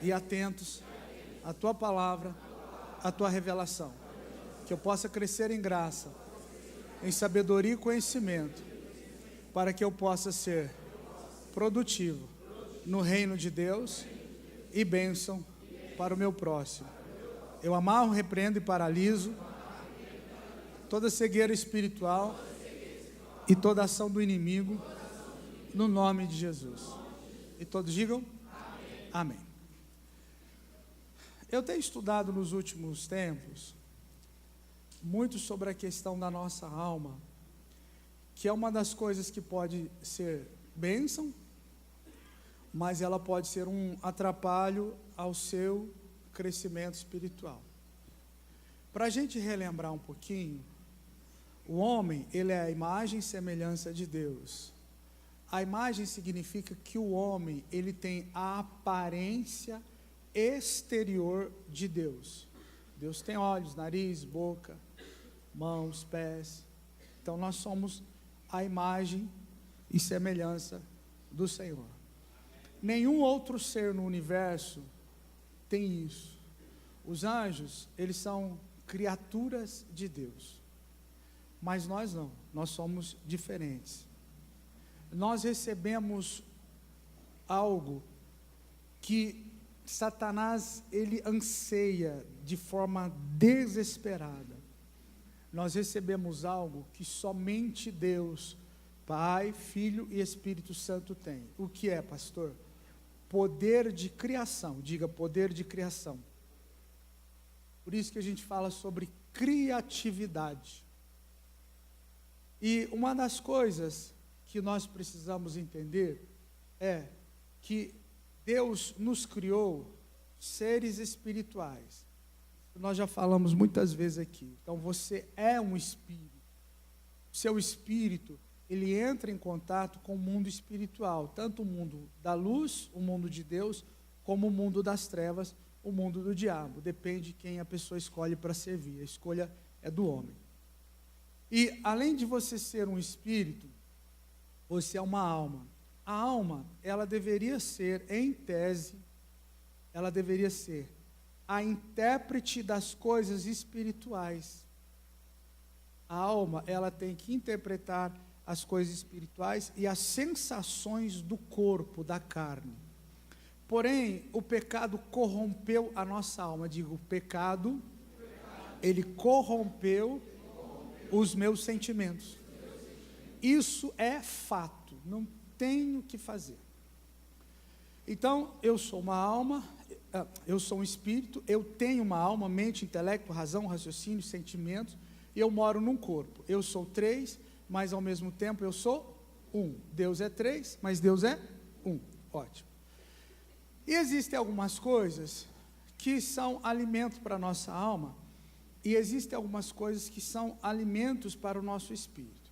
e atentos à tua palavra, à tua revelação. Que eu possa crescer em graça, em sabedoria e conhecimento, para que eu possa ser produtivo no reino de Deus e bênção para o meu próximo. Eu amarro, repreendo e paraliso toda cegueira espiritual e toda ação do inimigo, no nome de Jesus. E todos digam amém. Eu tenho estudado nos últimos tempos muito sobre a questão da nossa alma, que é uma das coisas que pode ser bênção, mas ela pode ser um atrapalho ao seu crescimento espiritual. Para a gente relembrar um pouquinho, o homem, ele é a imagem e semelhança de Deus. A imagem significa que o homem, ele tem a aparência exterior de Deus. Deus tem olhos, nariz, boca, mãos, pés. Então nós somos a imagem e semelhança do Senhor. Nenhum outro ser no universo tem isso. Os anjos, eles são criaturas de Deus. Mas nós não, nós somos diferentes. Nós recebemos algo que Satanás, ele anseia de forma desesperada. Nós recebemos algo que somente Deus, Pai, Filho e Espírito Santo tem. O que é, pastor? Poder de criação. Diga, poder de criação. Por isso que a gente fala sobre criatividade. E uma das coisas que nós precisamos entender é que Deus nos criou seres espirituais. Nós já falamos muitas vezes aqui. Então você é um espírito. Seu espírito, ele entra em contato com o mundo espiritual, tanto o mundo da luz, o mundo de Deus, como o mundo das trevas, o mundo do diabo. Depende de quem a pessoa escolhe para servir. A escolha é do homem. E além de você ser um espírito, você é uma alma. A alma, ela deveria ser, em tese, ela deveria ser a intérprete das coisas espirituais. A alma, ela tem que interpretar as coisas espirituais e as sensações do corpo, da carne. Porém, o pecado corrompeu a nossa alma. Digo, o pecado, ele corrompeu os meus sentimentos. Isso é fato, não tenho o que fazer. Então, eu sou uma alma, eu sou um espírito, eu tenho uma alma, mente, intelecto, razão, raciocínio, sentimentos, e eu moro num corpo. Eu sou três, mas ao mesmo tempo eu sou um. Deus é três, mas Deus é um. Ótimo. E existem algumas coisas que são alimento para a nossa alma, e existem algumas coisas que são alimentos para o nosso espírito.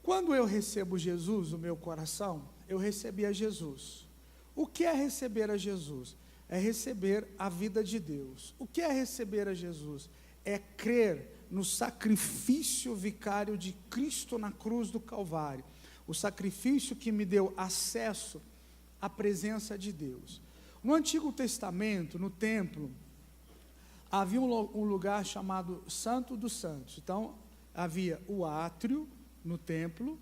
Quando eu recebo Jesus no meu coração, eu recebi a Jesus. O que é receber a Jesus? É receber a vida de Deus. O que é receber a Jesus? É crer no sacrifício vicário de Cristo na cruz do Calvário. O sacrifício que me deu acesso à presença de Deus. No Antigo Testamento, no templo, havia um lugar chamado Santo dos Santos. Então, havia o átrio no templo,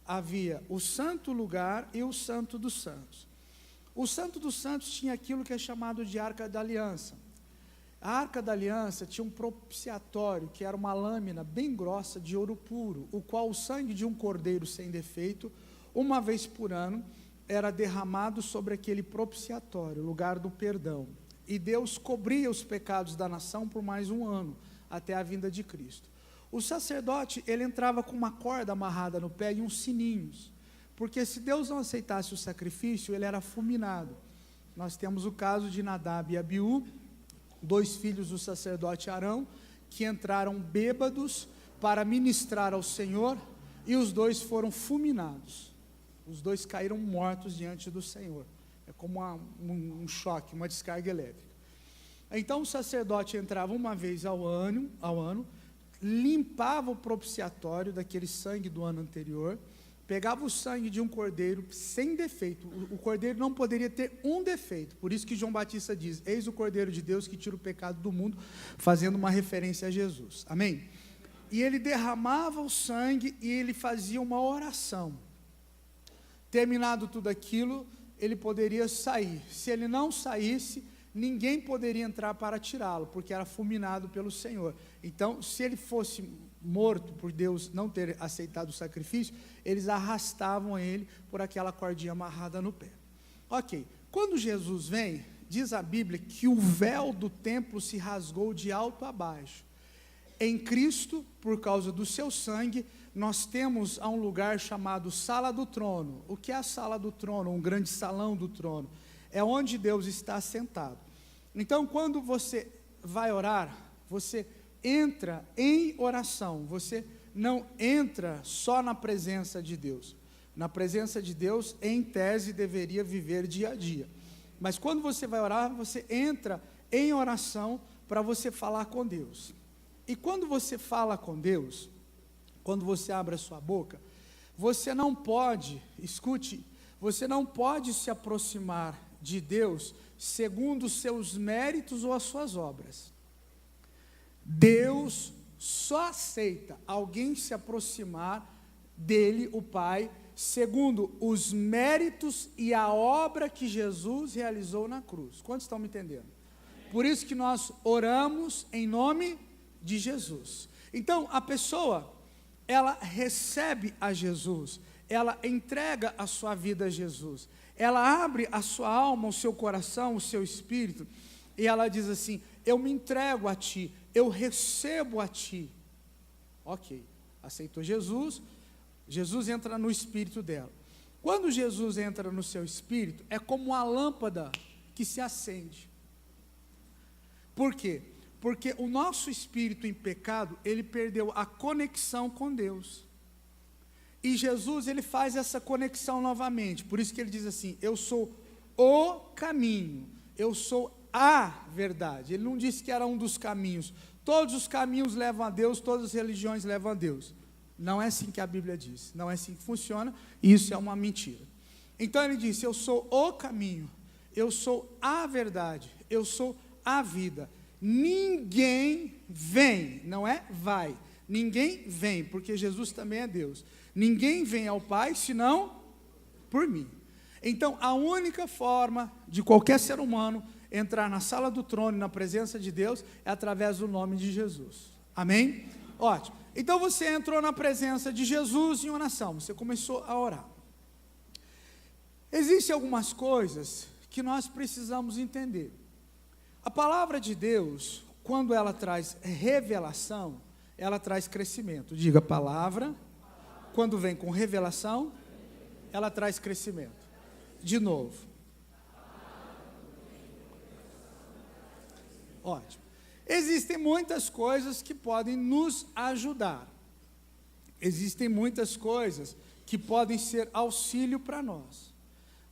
havia o santo lugar e o Santo dos Santos. O Santo dos Santos tinha aquilo que é chamado de Arca da Aliança. A Arca da Aliança tinha um propiciatório, que era uma lâmina bem grossa de ouro puro, o qual o sangue de um cordeiro sem defeito, uma vez por ano, era derramado sobre aquele propiciatório, lugar do perdão. E Deus cobria os pecados da nação por mais um ano, até a vinda de Cristo. O sacerdote, ele entrava com uma corda amarrada no pé e uns sininhos, porque se Deus não aceitasse o sacrifício, ele era fulminado. Nós temos o caso de Nadab e Abiú, dois filhos do sacerdote Arão, que entraram bêbados para ministrar ao Senhor, e os dois foram fulminados. Os dois caíram mortos diante do Senhor. É como um choque, uma descarga elétrica. Então o sacerdote entrava uma vez ao ano, limpava o propiciatório daquele sangue do ano anterior, pegava o sangue de um cordeiro sem defeito. O cordeiro não poderia ter um defeito. Por isso que João Batista diz: eis o cordeiro de Deus que tira o pecado do mundo, fazendo uma referência a Jesus. Amém? E ele derramava o sangue e ele fazia uma oração. Terminado tudo aquilo, ele poderia sair. Se ele não saísse, ninguém poderia entrar para tirá-lo, porque era fulminado pelo Senhor. Então, se ele fosse morto por Deus não ter aceitado o sacrifício, eles arrastavam ele por aquela cordinha amarrada no pé. Ok, quando Jesus vem, diz a Bíblia que o véu do templo se rasgou de alto a baixo. Em Cristo, por causa do seu sangue, nós temos um lugar chamado Sala do Trono. O que é a Sala do Trono? Um grande salão do trono. É onde Deus está sentado. Então, quando você vai orar, você entra em oração. Você não entra só na presença de Deus. Na presença de Deus, em tese, deveria viver dia a dia. Mas quando você vai orar, você entra em oração para você falar com Deus. E quando você fala com Deus, quando você abre a sua boca, você não pode, escute, você não pode se aproximar de Deus segundo os seus méritos ou as suas obras. Deus só aceita alguém se aproximar dele, o Pai, segundo os méritos e a obra que Jesus realizou na cruz. Quantos estão me entendendo? Por isso que nós oramos em nome de Jesus. Então, a pessoa, ela recebe a Jesus, ela entrega a sua vida a Jesus, ela abre a sua alma, o seu coração, o seu espírito, e ela diz assim: eu me entrego a Ti, eu recebo a Ti. Ok, aceitou Jesus, Jesus entra no espírito dela. Quando Jesus entra no seu espírito, é como uma lâmpada que se acende. Por quê? Porque o nosso espírito em pecado, ele perdeu a conexão com Deus. E Jesus, ele faz essa conexão novamente. Por isso que ele diz assim: eu sou o caminho, eu sou a verdade. Ele não disse que era um dos caminhos. Todos os caminhos levam a Deus, todas as religiões levam a Deus. Não é assim que a Bíblia diz, não é assim que funciona, e isso é uma mentira. Então ele disse: eu sou o caminho, eu sou a verdade, eu sou a vida. Ninguém vem, não é vai, ninguém vem, porque Jesus também é Deus. Ninguém vem ao Pai senão por mim. Então a única forma de qualquer ser humano entrar na sala do trono, na presença de Deus, é através do nome de Jesus. Amém? Ótimo. Então você entrou na presença de Jesus em oração, você começou a orar. Existem algumas coisas que nós precisamos entender. A palavra de Deus, quando ela traz revelação, ela traz crescimento. Diga: palavra, quando vem com revelação, ela traz crescimento. De novo. Ótimo. Existem muitas coisas que podem nos ajudar. Existem muitas coisas que podem ser auxílio para nós.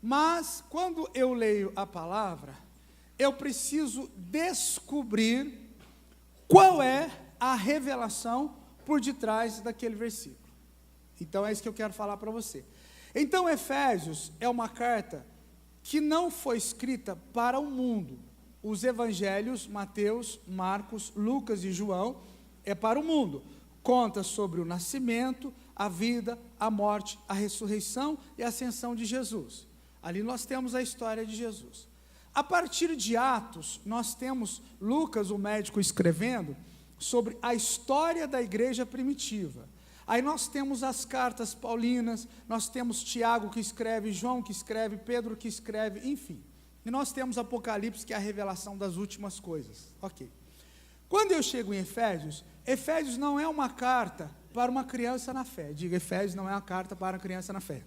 Mas, quando eu leio a palavra, eu preciso descobrir qual é a revelação por detrás daquele versículo. Então, é isso que eu quero falar para você. Então, Efésios é uma carta que não foi escrita para o mundo. Os evangelhos, Mateus, Marcos, Lucas e João, é para o mundo. Conta sobre o nascimento, a vida, a morte, a ressurreição e a ascensão de Jesus. Ali nós temos a história de Jesus. A partir de Atos, nós temos Lucas, o médico, escrevendo sobre a história da igreja primitiva. Aí nós temos as cartas paulinas, nós temos Tiago que escreve, João que escreve, Pedro que escreve, enfim. E nós temos Apocalipse, que é a revelação das últimas coisas. Ok. Quando eu chego em Efésios, Efésios não é uma carta para uma criança na fé. Diga: Efésios não é uma carta para uma criança na fé.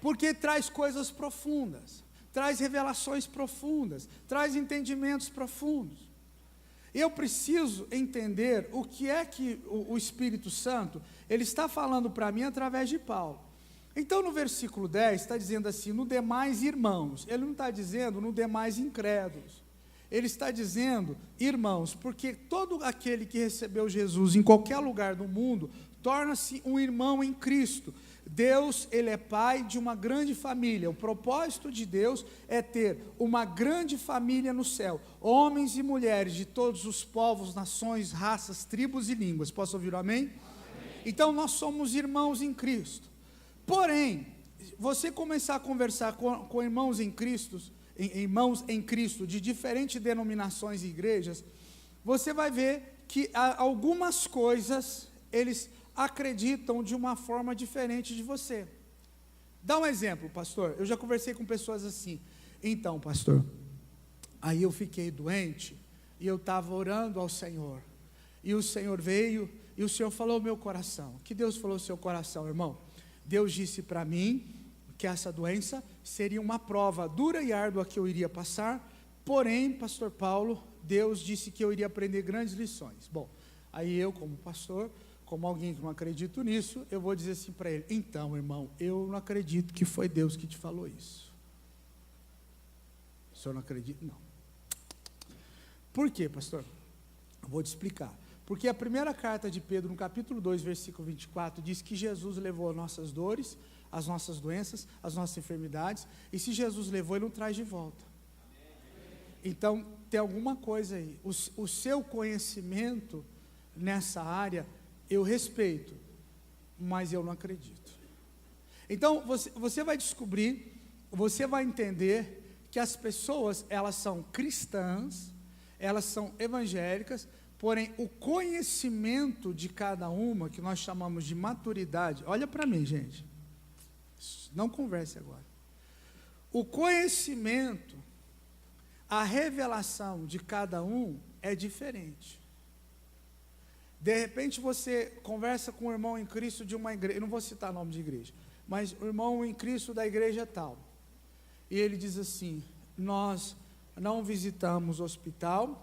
Porque traz coisas profundas, traz revelações profundas, traz entendimentos profundos. Eu preciso entender o que é que o Espírito Santo, ele está falando para mim através de Paulo. Então no versículo 10 está dizendo assim: no demais irmãos. Ele não está dizendo no demais incrédulos. Ele está dizendo irmãos, porque todo aquele que recebeu Jesus em qualquer lugar do mundo, torna-se um irmão em Cristo. Deus, Ele é pai de uma grande família. O propósito de Deus é ter uma grande família no céu. Homens e mulheres de todos os povos, nações, raças, tribos e línguas. Posso ouvir um amém? Amém. Então nós somos irmãos em Cristo. Porém, você começar a conversar com irmãos em Cristo, irmãos em Cristo de diferentes denominações e igrejas, você vai ver que algumas coisas eles acreditam de uma forma diferente de você. Dá um exemplo, pastor. Eu já conversei com pessoas assim. Então, pastor, aí eu fiquei doente e eu estava orando ao Senhor. E o Senhor veio e o Senhor falou ao meu coração. Que Deus falou ao seu coração, irmão? Deus disse para mim que essa doença seria uma prova dura e árdua que eu iria passar. Porém, pastor Paulo, Deus disse que eu iria aprender grandes lições. Bom, aí eu como pastor, como alguém que não acredito nisso, eu vou dizer assim para ele: então, irmão, eu não acredito que foi Deus que te falou isso. O senhor não acredita? Não. Por quê, pastor? Eu vou te explicar. Porque a primeira carta de Pedro, no capítulo 2, versículo 24, diz que Jesus levou as nossas dores, as nossas doenças, as nossas enfermidades, e se Jesus levou, Ele não traz de volta. Então, tem alguma coisa aí. O seu conhecimento nessa área, eu respeito, mas eu não acredito. Então, você vai descobrir, você vai entender que as pessoas, elas são cristãs, elas são evangélicas, porém, o conhecimento de cada uma, que nós chamamos de maturidade, olha para mim, gente, não converse agora. O conhecimento, a revelação de cada um é diferente. De repente você conversa com um irmão em Cristo de uma igreja, eu não vou citar nome de igreja, mas o irmão em Cristo da igreja tal, e ele diz assim: nós não visitamos hospital,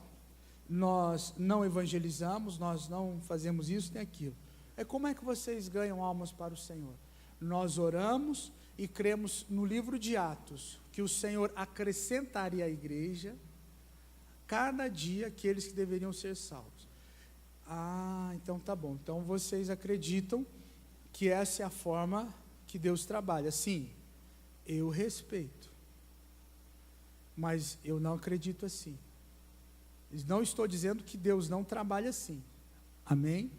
nós não evangelizamos, nós não fazemos isso nem aquilo. Como é que vocês ganham almas para o Senhor? Nós oramos e cremos no livro de Atos, que o Senhor acrescentaria à igreja, cada dia, aqueles que deveriam ser salvos. Então tá bom. Então vocês acreditam que essa é a forma que Deus trabalha. Sim, eu respeito, mas eu não acredito assim. Não estou dizendo que Deus não trabalha assim. Amém?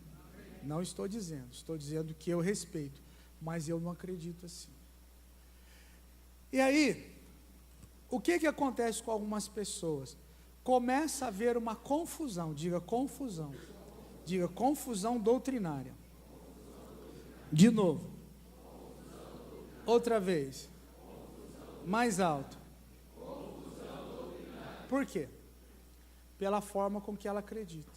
Não estou dizendo que eu respeito, mas eu não acredito assim. E aí, o que acontece com algumas pessoas? Começa a haver uma confusão, diga confusão doutrinária. De novo. Outra vez. Mais alto. Por quê? Pela forma com que ela acredita.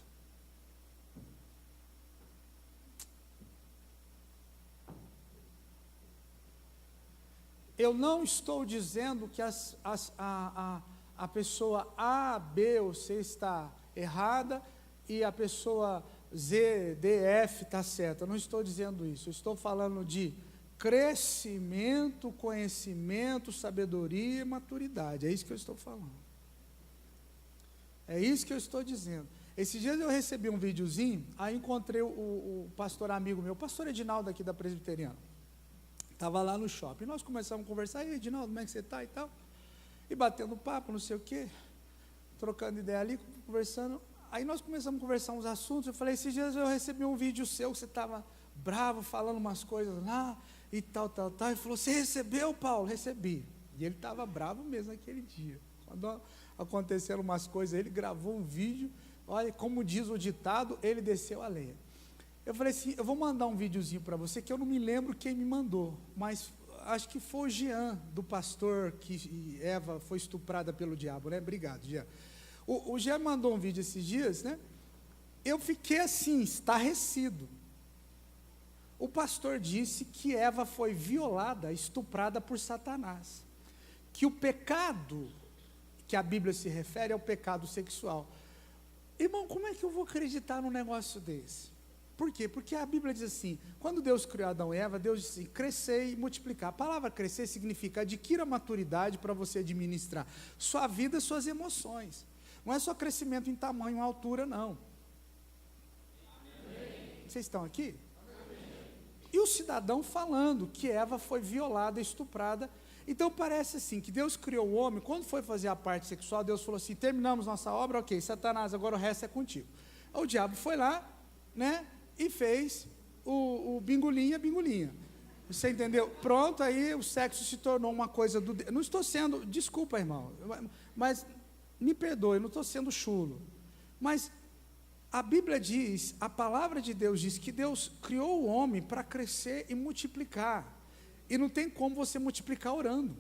Eu não estou dizendo que a pessoa A, B ou C está errada e a pessoa Z, D, F está certa. Eu não estou dizendo isso. Eu estou falando de crescimento, conhecimento, sabedoria e maturidade. É isso que eu estou falando. É isso que eu estou dizendo. Esses dias eu recebi um videozinho, aí encontrei o pastor amigo meu, o pastor Edinaldo aqui da Presbiteriana. Estava lá no shopping. Nós começamos a conversar: e aí, Edinaldo, como é que você está e tal? E batendo papo, não sei o quê, trocando ideia ali, conversando. Aí nós começamos a conversar uns assuntos. Eu falei: esses dias eu recebi um vídeo seu, que você estava bravo, falando umas coisas lá, e tal. Ele falou: você recebeu, Paulo? Recebi. E ele estava bravo mesmo naquele dia. Quando aconteceram umas coisas, ele gravou um vídeo, olha, como diz o ditado, ele desceu a lenha. Eu falei assim: eu vou mandar um videozinho para você, que eu não me lembro quem me mandou, mas acho que foi o Jean, do pastor que Eva foi estuprada pelo diabo, né? Obrigado, Jean. O Jean mandou um vídeo esses dias, né? Eu fiquei assim, estarrecido. O pastor disse que Eva foi violada, estuprada por Satanás. Que o pecado que a Bíblia se refere é o pecado sexual. Irmão, como é que eu vou acreditar num negócio desse? Por quê? Porque a Bíblia diz assim: quando Deus criou Adão e Eva, Deus disse assim: crescer e multiplicar. A palavra crescer significa adquira maturidade para você administrar sua vida, suas emoções. Não é só crescimento em tamanho, altura, não. Amém. Vocês estão aqui? Amém. E o cidadão falando que Eva foi violada, estuprada. Então parece assim, que Deus criou o homem, quando foi fazer a parte sexual, Deus falou assim, terminamos nossa obra, ok, Satanás, agora o resto é contigo. O diabo foi lá, né, e fez o bingolinha, bingolinha. Você entendeu? Pronto, aí o sexo se tornou uma coisa do... Não estou sendo, desculpa, irmão, mas me perdoe, não estou sendo chulo. Mas a Bíblia diz, a palavra de Deus diz que Deus criou o homem para crescer e multiplicar. E não tem como você multiplicar orando.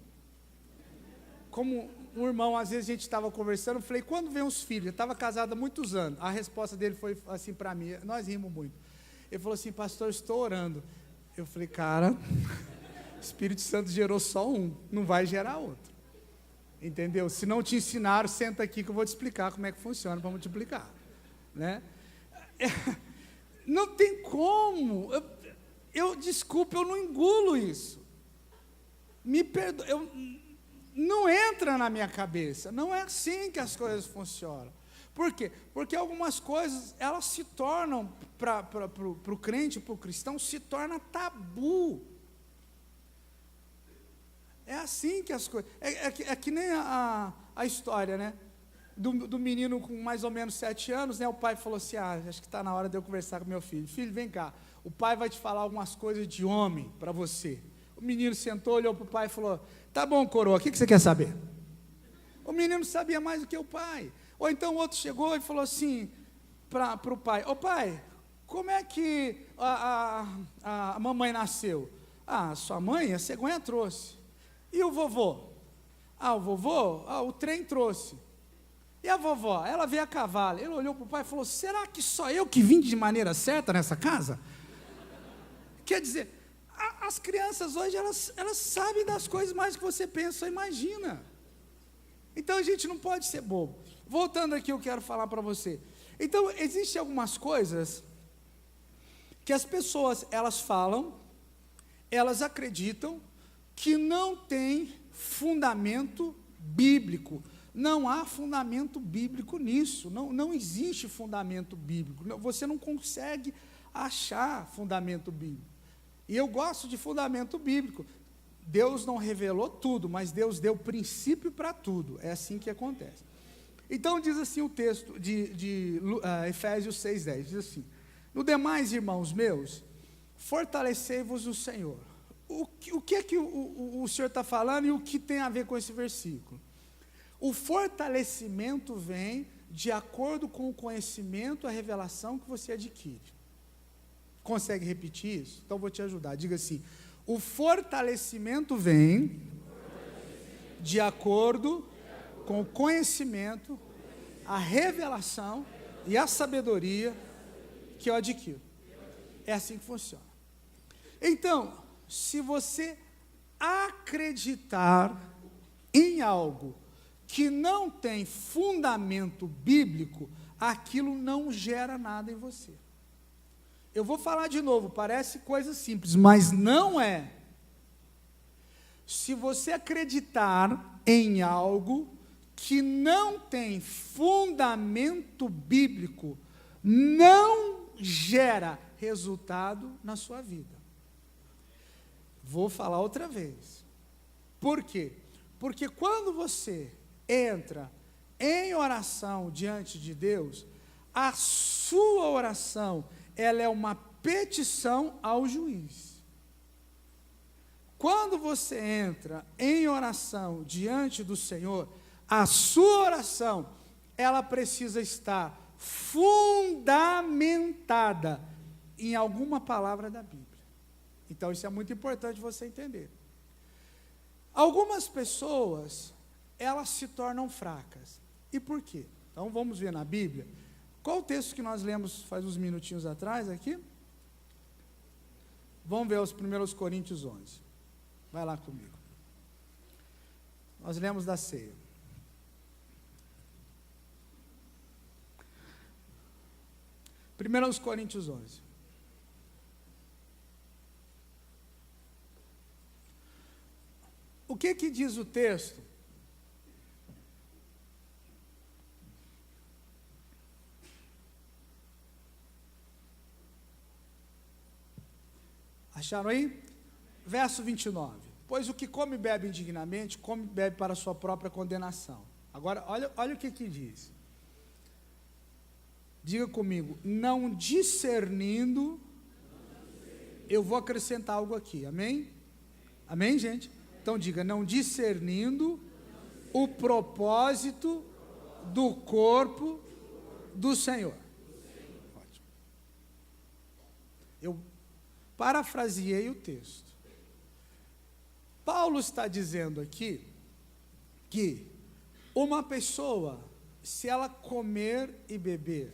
Como um irmão, às vezes a gente estava conversando, eu falei, quando vem os filhos? Eu estava casado há muitos anos. A resposta dele foi assim para mim, nós rimos muito. Ele falou assim, pastor, eu estou orando. Eu falei, cara, o Espírito Santo gerou só um, não vai gerar outro. Entendeu? Se não te ensinaram, senta aqui que eu vou te explicar como é que funciona para multiplicar. Né? Não tem como. Desculpa, eu não engulo isso. Me perdoe, não entra na minha cabeça. Não é assim que as coisas funcionam. Por quê? Porque algumas coisas, elas se tornam, para o crente, para o cristão, se torna tabu. É assim que as coisas... É que nem a história, né? Do menino com mais ou menos 7 anos, né? O pai falou assim, acho que está na hora de eu conversar com meu filho. Filho, vem cá, o pai vai te falar algumas coisas de homem para você. O menino sentou, olhou para o pai e falou, tá bom, coroa, o que você quer saber? O menino sabia mais do que o pai. Ou então o outro chegou e falou assim para o pai, ô pai, como é que a mamãe nasceu? Sua mãe, a cegonha trouxe. E o vovô? O vovô, o trem trouxe. E a vovó? Ela veio a cavalo. Ele olhou para o pai e falou, será que só eu que vim de maneira certa nessa casa? Quer dizer, as crianças hoje, elas sabem das coisas mais que você pensa ou imagina. Então a gente não pode ser bobo. Voltando aqui, eu quero falar para você. Então, existem algumas coisas que as pessoas, elas falam, elas acreditam que não tem fundamento bíblico. Não há fundamento bíblico nisso. Não existe fundamento bíblico. Você não consegue achar fundamento bíblico. E eu gosto de fundamento bíblico. Deus não revelou tudo, mas Deus deu princípio para tudo. É assim que acontece. Então diz assim o texto de Efésios 6,10, diz assim, no demais, irmãos meus, fortalecei-vos no Senhor. O que é que o Senhor está falando e o que tem a ver com esse versículo? O fortalecimento vem de acordo com o conhecimento, a revelação que você adquire. Consegue repetir isso? Então vou te ajudar, diga assim, o fortalecimento vem de acordo com o conhecimento, a revelação e a sabedoria que eu adquiro. É assim que funciona. Então, se você acreditar em algo que não tem fundamento bíblico, aquilo não gera nada em você. Eu vou falar de novo, parece coisa simples, mas não é. Se você acreditar em algo que não tem fundamento bíblico, não gera resultado na sua vida. Vou falar outra vez. Por quê? Porque quando você entra em oração diante de Deus, a sua oração, ela é uma petição ao juiz. Quando você entra em oração diante do Senhor, a sua oração, ela precisa estar fundamentada em alguma palavra da Bíblia. Então, isso é muito importante você entender. Algumas pessoas, elas se tornam fracas. E por quê? Então, vamos ver na Bíblia. Qual o texto que nós lemos faz uns minutinhos atrás aqui? Vamos ver os 1 Coríntios 11. Vai lá comigo. Nós lemos da ceia. 1 Coríntios 11. O que diz o texto? Acharam aí? Verso 29. Pois o que come e bebe indignamente, come e bebe para a sua própria condenação. Agora, olha o que diz. Diga comigo, não discernindo, eu vou acrescentar algo aqui, amém? Amém, gente? Então diga, não discernindo o propósito do corpo do Senhor. Ótimo. Eu parafraseei o texto. Paulo está dizendo aqui que uma pessoa, se ela comer e beber,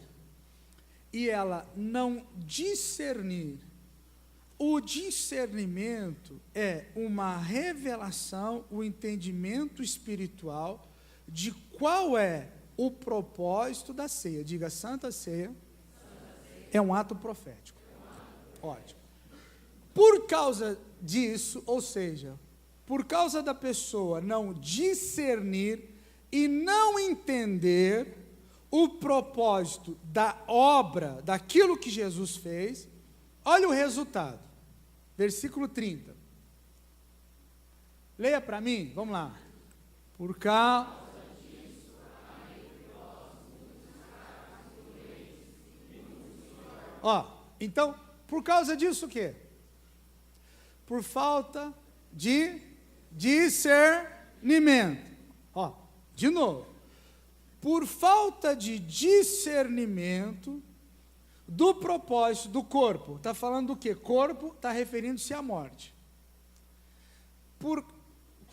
e ela não discernir, o discernimento é uma revelação, o entendimento espiritual de qual é o propósito da ceia. Diga, Santa Ceia é um ato profético. Ótimo. Por causa disso, ou seja, por causa da pessoa não discernir e não entender o propósito da obra, daquilo que Jesus fez, olha o resultado. Versículo 30. Leia para mim, vamos lá. Por causa disso, então, por causa disso o quê? Por falta de discernimento. De novo. Por falta de discernimento do propósito do corpo. Está falando do quê? Corpo está referindo-se à morte. Por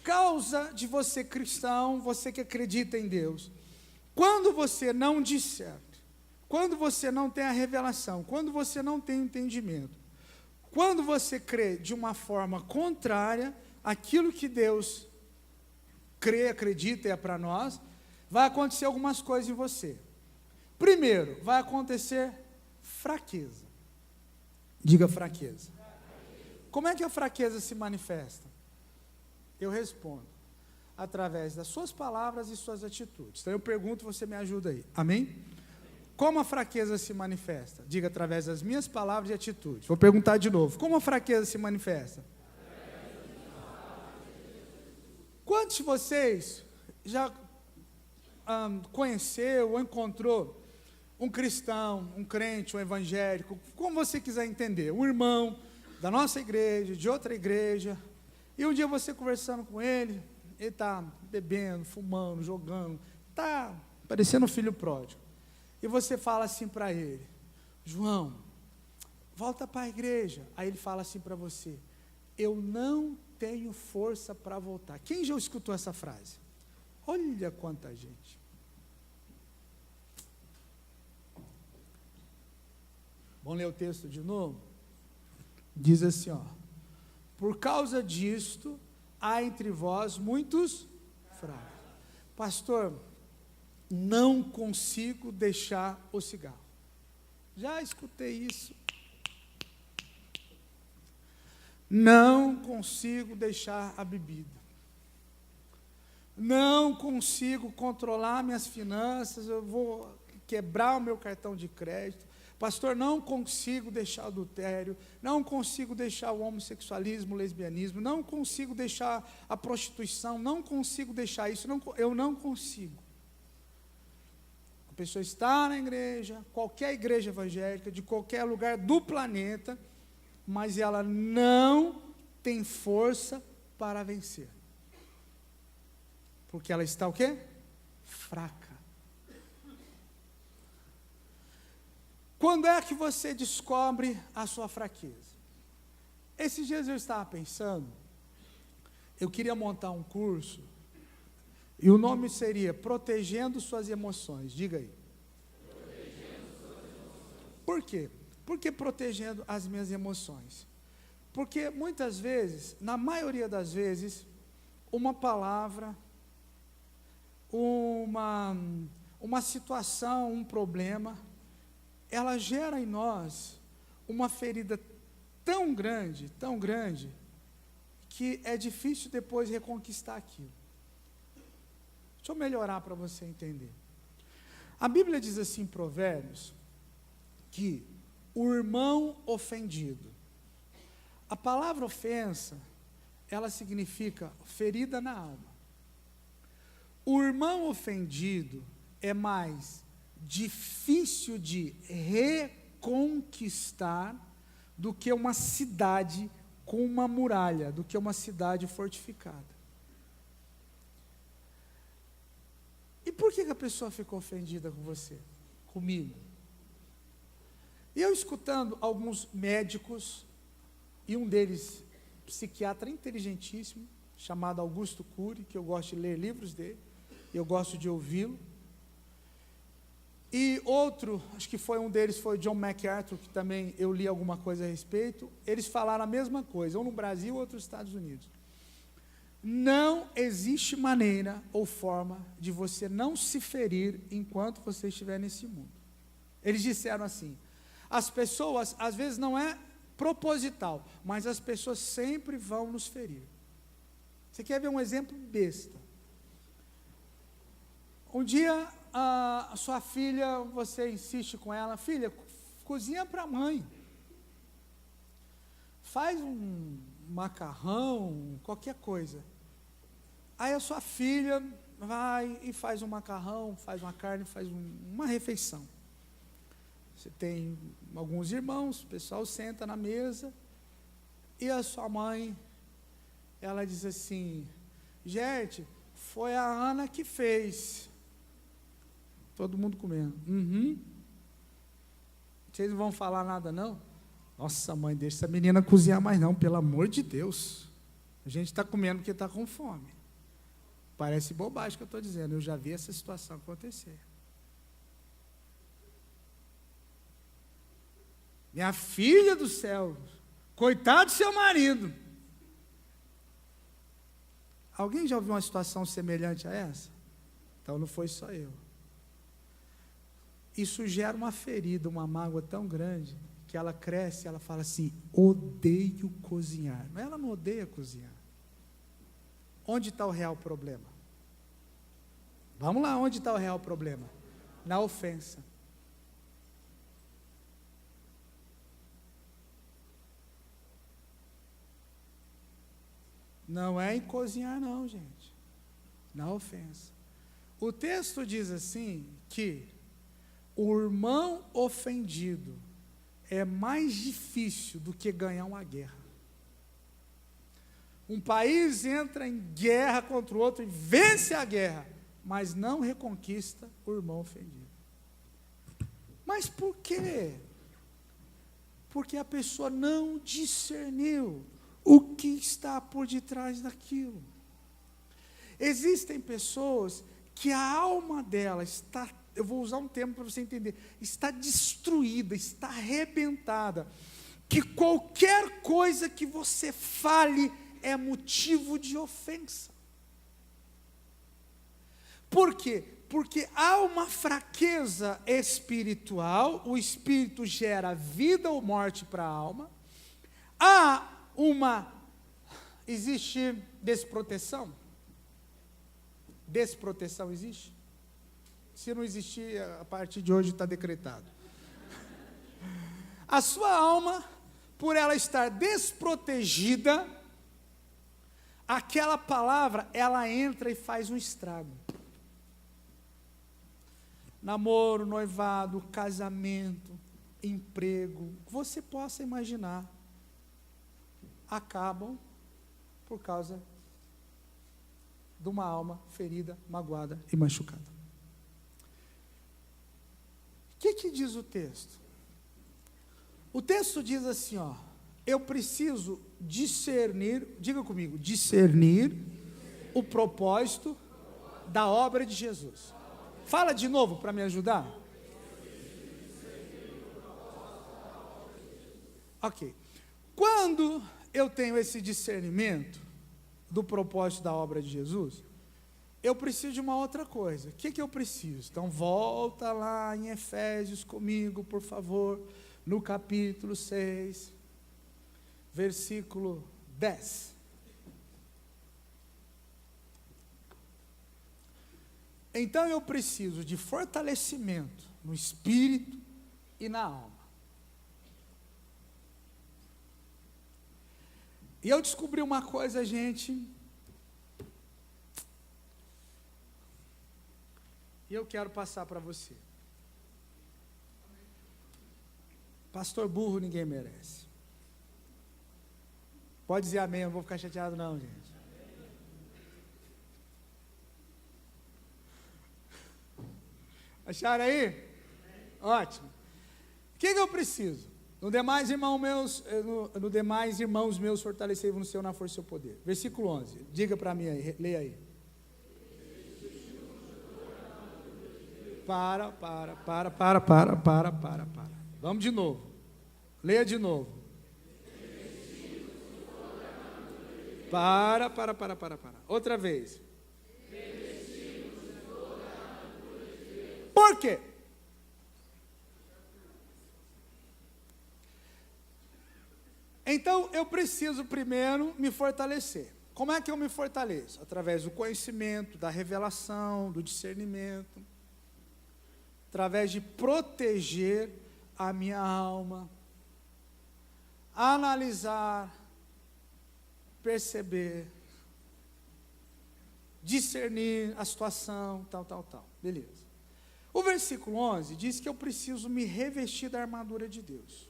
causa de você cristão, você que acredita em Deus, quando você não discerne, quando você não tem a revelação, quando você não tem entendimento, quando você crê de uma forma contrária àquilo que Deus crê, acredita e é para nós, vai acontecer algumas coisas em você. Primeiro, vai acontecer fraqueza. Diga fraqueza. Como é que a fraqueza se manifesta? Eu respondo, através das suas palavras e suas atitudes. Então eu pergunto, você me ajuda aí. Amém? Como a fraqueza se manifesta? Diga, através das minhas palavras e atitudes. Vou perguntar de novo. Como a fraqueza se manifesta? Quantos de vocês já conheceu ou encontrou um cristão, um crente, um evangélico, como você quiser entender, um irmão da nossa igreja, de outra igreja, e um dia você conversando com ele está bebendo, fumando, jogando, está parecendo um filho pródigo, e você fala assim para ele, João, volta para a igreja. Aí ele fala assim para você, eu não tenho força para voltar. Quem já escutou essa frase? Olha quanta gente. Vamos ler o texto de novo? Diz assim, por causa disto, há entre vós muitos fracos. Pastor, não consigo deixar o cigarro. Já escutei isso. Não consigo deixar a bebida. Não consigo controlar minhas finanças, eu vou quebrar o meu cartão de crédito. Pastor, não consigo deixar o adultério, não consigo deixar o homossexualismo, o lesbianismo, não consigo deixar a prostituição, não consigo deixar isso, eu não consigo. A pessoa está na igreja, qualquer igreja evangélica, de qualquer lugar do planeta, mas ela não tem força para vencer. Porque ela está o quê? Fraca. Quando é que você descobre a sua fraqueza? Esses dias eu estava pensando, eu queria montar um curso, e o nome seria Protegendo Suas Emoções. Diga aí. Protegendo suas emoções. Por quê? Por que protegendo as minhas emoções? Porque muitas vezes, na maioria das vezes, uma palavra, uma situação, um problema, ela gera em nós uma ferida tão grande, que é difícil depois reconquistar aquilo. Deixa eu melhorar para você entender. A Bíblia diz assim em Provérbios, que o irmão ofendido A palavra ofensa, ela significa ferida na alma. O irmão ofendido é mais difícil de reconquistar do que uma cidade com uma muralha, do que uma cidade fortificada. E por que a pessoa ficou ofendida com você? Comigo? E eu escutando alguns médicos, e um deles, psiquiatra inteligentíssimo, chamado Augusto Cury, que eu gosto de ler livros dele, eu gosto de ouvi-lo. E outro, acho que foi um deles, foi John MacArthur, que também eu li alguma coisa a respeito. Eles falaram a mesma coisa, um no Brasil, outro nos Estados Unidos. Não existe maneira ou forma de você não se ferir enquanto você estiver nesse mundo. Eles disseram assim: as pessoas, às vezes não é proposital, mas as pessoas sempre vão nos ferir. Você quer ver um exemplo besta? Um dia, a sua filha, você insiste com ela: filha, cozinha para a mãe. Faz um macarrão, qualquer coisa. Aí a sua filha vai e faz um macarrão, faz uma carne, faz uma refeição. Você tem alguns irmãos, o pessoal senta na mesa, e a sua mãe, ela diz assim: gente, foi a Ana que fez. Todo mundo comendo. Vocês não vão falar nada não? Nossa, mãe, deixa essa menina cozinhar mais não, pelo amor de Deus. A gente está comendo porque está com fome. Parece bobagem que eu estou dizendo, eu já vi essa situação acontecer. Minha filha do céu, coitado do seu marido. Alguém já ouviu uma situação semelhante a essa? Então não foi só eu. Isso gera uma ferida, uma mágoa tão grande, que ela cresce, ela fala assim: odeio cozinhar. Mas ela não odeia cozinhar. Onde está o real problema? Vamos lá, onde está o real problema? Na ofensa. Não é em cozinhar não, gente. Na ofensa. O texto diz assim, que o irmão ofendido é mais difícil do que ganhar uma guerra. Um país entra em guerra contra o outro e vence a guerra, mas não reconquista o irmão ofendido. Mas por quê? Porque a pessoa não discerniu o que está por detrás daquilo. Existem pessoas que a alma dela está, eu vou usar um termo para você entender, está destruída, está arrebentada, que qualquer coisa que você fale é motivo de ofensa. Por quê? Porque há uma fraqueza espiritual, o espírito gera vida ou morte para a alma, existe desproteção? Desproteção existe? Se não existir, a partir de hoje está decretado. A sua alma, por ela estar desprotegida, aquela palavra, ela entra e faz um estrago. Namoro, noivado, casamento, emprego, que você possa imaginar, acabam por causa de uma alma ferida, magoada e machucada. O que diz o texto? O texto diz assim, ó: eu preciso discernir, diga comigo, discernir o propósito da obra de Jesus. Fala de novo para me ajudar. Ok. Quando eu tenho esse discernimento do propósito da obra de Jesus, eu preciso de uma outra coisa. O que eu preciso? Então volta lá em Efésios comigo, por favor, no capítulo 6, versículo 10. Então eu preciso de fortalecimento no espírito e na alma. E eu descobri uma coisa, gente, e eu quero passar para você. Pastor burro ninguém merece. Pode dizer amém, eu não vou ficar chateado não, gente. Acharam aí? Ótimo. O que eu preciso? No demais, irmãos meus, fortalecei-vos no Senhor, na força do seu poder. Versículo 11. Diga para mim aí, leia aí. Para. Vamos de novo. Leia de novo. Para. Outra vez. Por quê? Então, eu preciso primeiro me fortalecer. Como é que eu me fortaleço? Através do conhecimento, da revelação, do discernimento. Através de proteger a minha alma. Analisar, perceber, discernir a situação, tal. Beleza. O versículo 11 diz que eu preciso me revestir da armadura de Deus.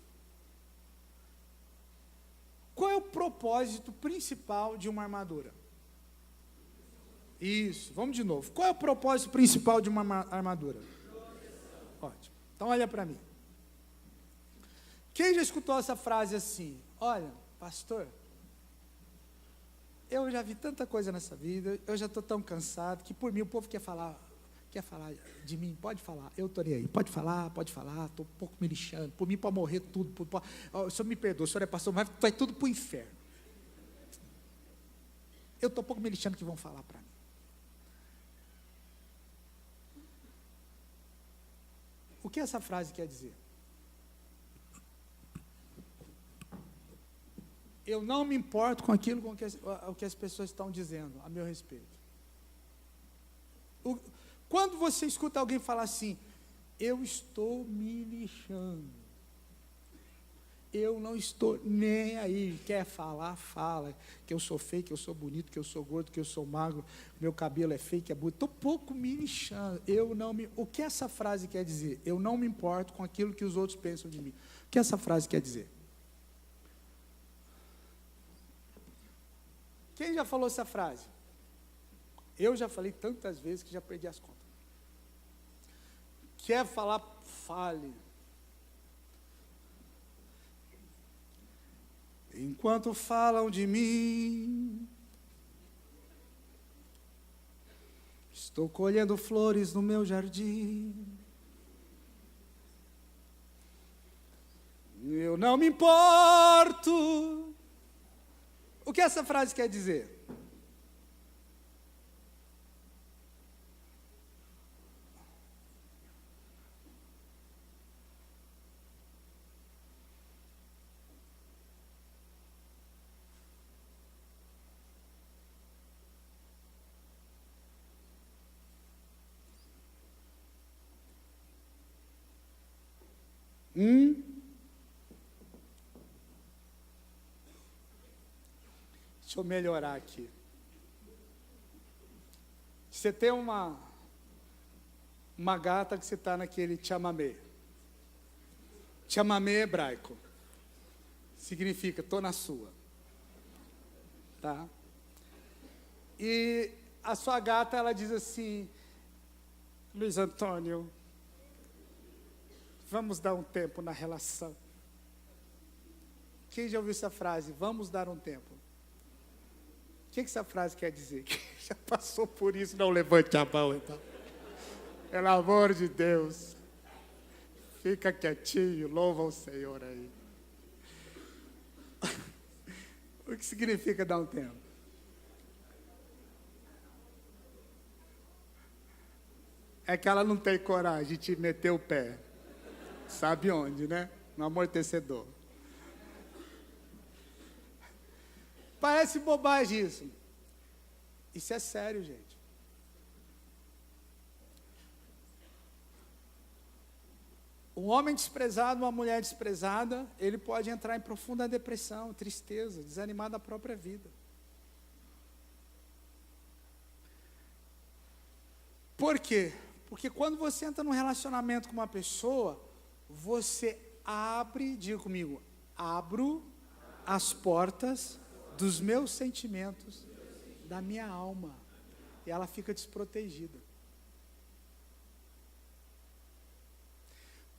Qual é o propósito principal de uma armadura? Isso, vamos de novo. Qual é o propósito principal de uma armadura? Ótimo. Então olha para mim. Quem já escutou essa frase assim? Olha, pastor, eu já vi tanta coisa nessa vida, eu já estou tão cansado, que por mim o povo quer falar de mim, pode falar, eu estou aí, pode falar, estou um pouco me lixando, por mim pode morrer tudo, o senhor me perdoa, o senhor é pastor, mas vai tudo para o inferno. Eu estou um pouco me lixando que vão falar para mim. O que essa frase quer dizer? Eu não me importo com aquilo com que as pessoas estão dizendo a meu respeito. Quando você escuta alguém falar assim, eu estou me lixando, eu não estou nem aí, quer falar, fala, que eu sou feio, que eu sou bonito, que eu sou gordo, que eu sou magro, meu cabelo é feio, que é bonito, estou pouco me lixando, o que essa frase quer dizer? Eu não me importo com aquilo que os outros pensam de mim. O que essa frase quer dizer? Quem já falou essa frase? Eu já falei tantas vezes que já perdi as contas. Quer falar, fale. Enquanto falam de mim, estou colhendo flores no meu jardim. Eu não me importo. O que essa frase quer dizer? Deixa eu melhorar aqui. Você tem uma gata que você está naquele chamamé. Chamamé hebraico. Significa, estou na sua. Tá? E a sua gata, ela diz assim, Luiz Antônio, vamos dar um tempo na relação. Quem já ouviu essa frase? Vamos dar um tempo. O que essa frase quer dizer? Quem já passou por isso, não levante a mão, então. Pelo amor de Deus. Fica quietinho, louva o Senhor aí. O que significa dar um tempo? É que ela não tem coragem de te meter o pé. Sabe onde, né? No amortecedor. Parece bobagem isso. Isso é sério, gente. Um homem desprezado, uma mulher desprezada, ele pode entrar em profunda depressão, tristeza, desanimar da própria vida. Por quê? Porque quando você entra num relacionamento com uma pessoa, você abre, diga comigo, abro as portas dos meus sentimentos, da minha alma, e ela fica desprotegida.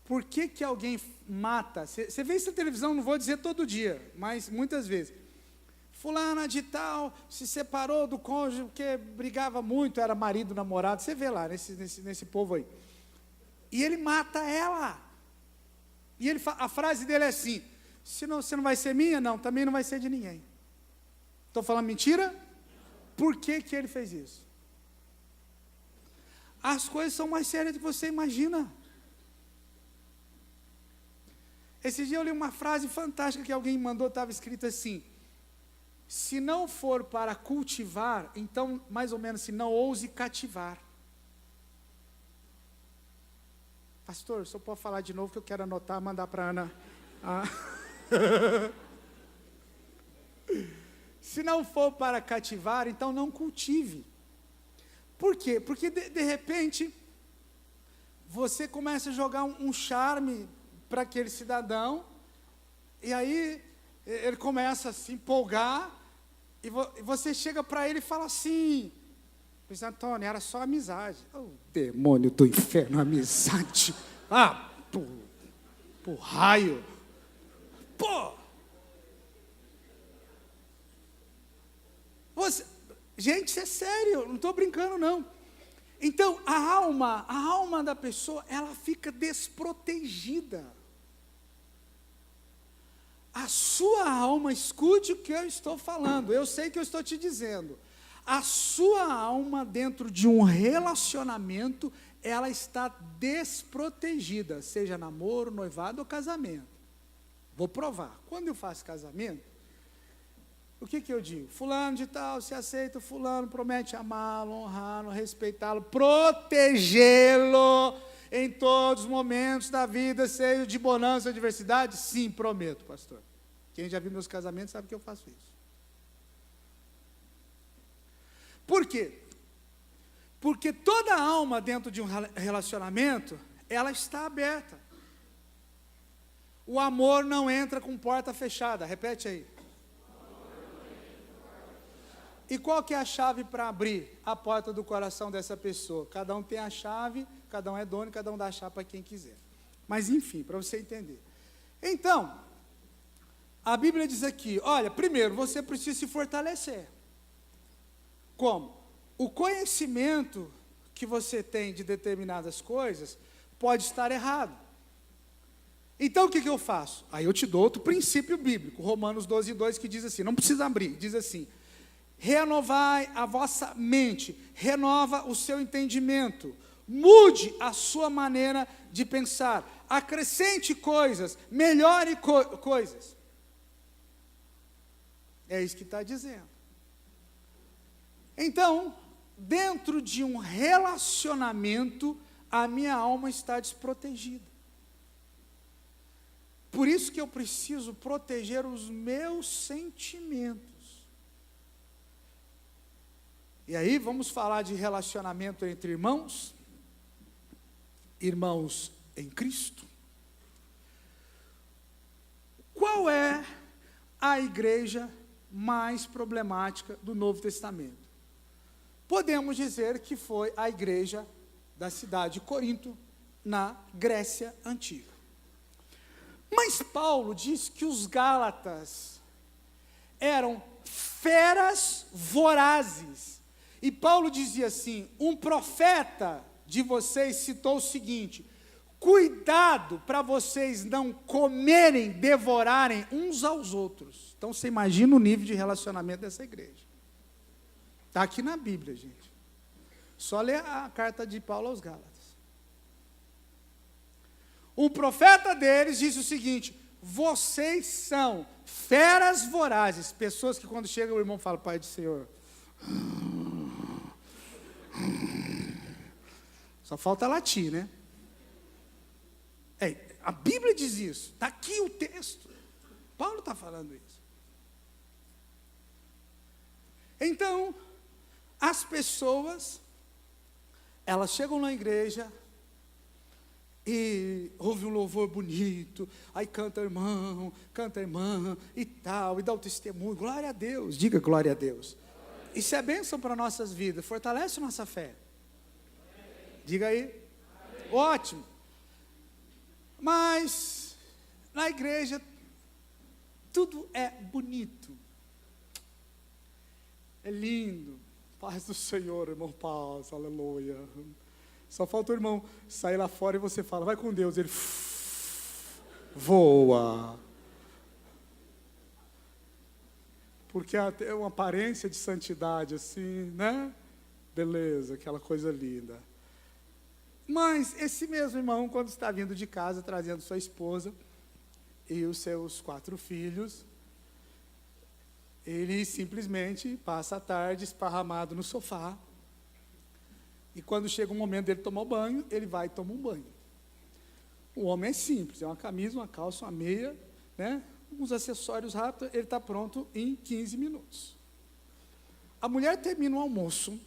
Por que que alguém mata? Você vê isso na televisão, não vou dizer todo dia, mas muitas vezes. Fulana de tal se separou do cônjuge porque brigava muito, era marido, namorado, você vê lá nesse povo aí. E ele mata ela. E a frase dele é assim: se não, você não vai ser minha? Não, também não vai ser de ninguém. Estou falando mentira? Por que que ele fez isso? As coisas são mais sérias do que você imagina. Esse dia eu li uma frase fantástica que alguém mandou, estava escrito assim: se não for para cultivar, então, mais ou menos, se não ouse cativar. Pastor, só pode falar de novo que eu quero anotar, mandar para a Ana. Se não for para cativar, então não cultive. Por quê? Porque de repente, você começa a jogar um charme para aquele cidadão, e aí ele começa a se empolgar, e você chega para ele e fala assim: Luiz Antônio, era só amizade. Oh, demônio do inferno, amizade. Por raio. Pô! Gente, isso é sério, não estou brincando não. Então, a alma da pessoa, ela fica desprotegida. A sua alma, escute o que eu estou falando, eu sei que eu estou te dizendo. A sua alma, dentro de um relacionamento, ela está desprotegida, seja namoro, noivado ou casamento. Vou provar. Quando eu faço casamento, o que eu digo? Fulano de tal, se aceita o fulano, promete amá-lo, honrá-lo, respeitá-lo, protegê-lo em todos os momentos da vida, seja de bonança ou adversidade? Sim, prometo, pastor. Quem já viu meus casamentos sabe que eu faço isso. Por quê? Porque toda alma dentro de um relacionamento, ela está aberta. O amor não entra com porta fechada. Repete aí. E qual que é a chave para abrir a porta do coração dessa pessoa? Cada um tem a chave, cada um é dono, cada um dá a chave para quem quiser. Mas enfim, para você entender. Então, a Bíblia diz aqui, olha, primeiro, você precisa se fortalecer. Como? O conhecimento que você tem de determinadas coisas pode estar errado. Então, o que eu faço? Aí eu te dou outro princípio bíblico, Romanos 12:2, que diz assim, não precisa abrir, diz assim: renovai a vossa mente, renova o seu entendimento, mude a sua maneira de pensar, acrescente coisas, melhore coisas. É isso que está dizendo. Então, dentro de um relacionamento, a minha alma está desprotegida. Por isso que eu preciso proteger os meus sentimentos. E aí, vamos falar de relacionamento entre irmãos? Irmãos em Cristo. Qual é a igreja mais problemática do Novo Testamento? Podemos dizer que foi a igreja da cidade de Corinto, na Grécia Antiga. Mas Paulo diz que os Gálatas eram feras vorazes. E Paulo dizia assim, um profeta de vocês citou o seguinte: cuidado para vocês não comerem, devorarem uns aos outros. Então você imagina o nível de relacionamento dessa igreja. Está aqui na Bíblia, gente. Só ler a carta de Paulo aos Gálatas. O profeta deles disse o seguinte: vocês são feras vorazes. Pessoas que quando chega o irmão fala, Pai do Senhor. Só falta latir, né? A Bíblia diz isso. Está aqui o texto. Paulo está falando isso. Então, as pessoas, elas chegam na igreja e ouvem um louvor bonito, aí canta irmão, canta irmã e tal, e dá o testemunho. Glória a Deus, diga glória a Deus. Isso é bênção para nossas vidas, fortalece nossa fé. Diga aí. Amém. Ótimo. Mas, na igreja, tudo é bonito. É lindo. Paz do Senhor, irmão, paz, aleluia. Só falta o irmão sair lá fora e você fala, vai com Deus. Ele voa. Porque é uma aparência de santidade assim, né? Beleza, aquela coisa linda. Mas esse mesmo irmão, quando está vindo de casa, trazendo sua esposa e os seus 4 filhos, ele simplesmente passa a tarde esparramado no sofá. E quando chega o momento dele tomar banho, ele vai e toma um banho. O homem é simples, é uma camisa, uma calça, uma meia, né? Uns acessórios rápidos, ele está pronto em 15 minutos. A mulher termina o almoço.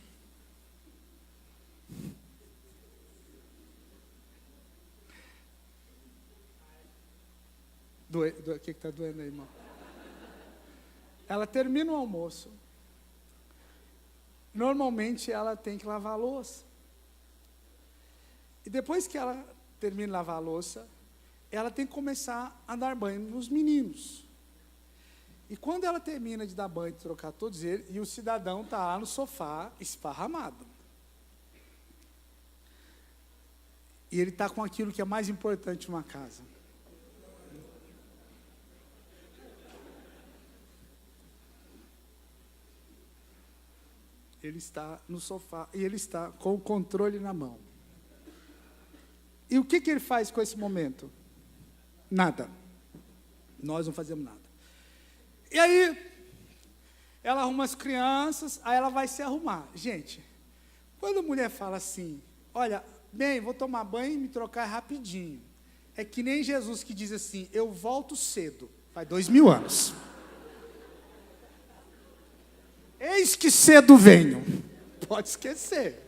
O que está doendo aí, irmão? Ela termina o almoço. Normalmente ela tem que lavar a louça. E depois que ela termina de lavar a louça, ela tem que começar a dar banho nos meninos. E quando ela termina de dar banho, de trocar todos eles, e o cidadão está lá no sofá, esparramado. E ele está com aquilo que é mais importante numa casa. Ele está no sofá e ele está com o controle na mão. E o que ele faz com esse momento? Nada. Nós não fazemos nada. E aí, ela arruma as crianças, aí ela vai se arrumar. Gente, quando a mulher fala assim, olha, bem, vou tomar banho e me trocar rapidinho. É que nem Jesus que diz assim, eu volto cedo. Faz 2000 anos. Eis que cedo venho. Pode esquecer.